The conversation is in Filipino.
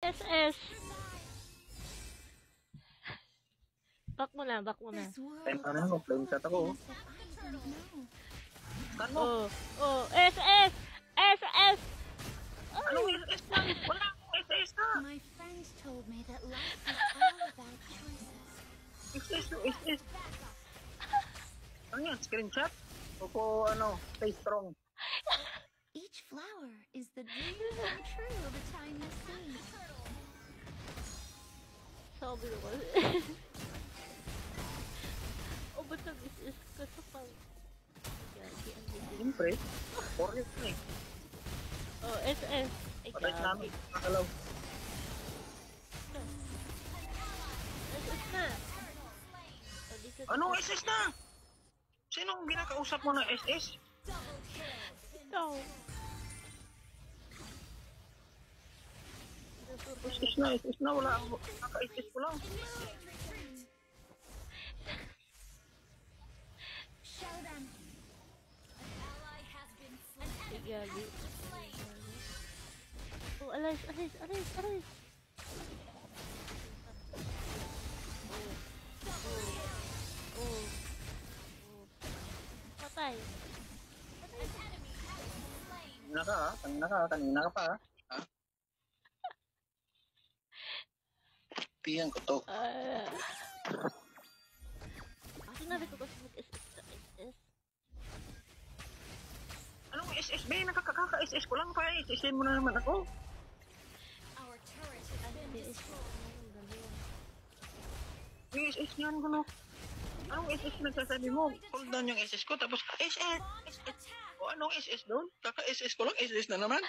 SS. Back mo na, back mo na. Time ka na, flame shot ako. Scan mo. Oh, SS! SS! Anong SS na? Wala akong SS na. My friends told me that life is all about choices. SS to SS. Ano yan? Screenshot? O po, stay strong. Each flower is the dream come true of a tiny seed. Sabi naman. O ba't nag-SS ka sa pang... Siyempre. 4 years na eh. Oh, SS. Ay, Patay namin. gabi. Nakalaw. SS na. Oh, dito. Anong SS na? Sinong ginakausap mo ng SS? Ikaw. SS na. Wala ako. Naka-SS ko lang. Show them. Ay, gabi. Oh, alis. Oh. Patay. Kanina ka pa ha? Piyan ko to. Sinabi ko kasi mag-SS sa SS. Anong SS ba? Nakaka-SS ko lang pa. SS mo na naman ako. Yung SS niyan ko no. Anong SS nagsasabi mo? Hold down yung SS ko tapos SS. O anong SS doon? Kaka-SS ko lang. SS na naman.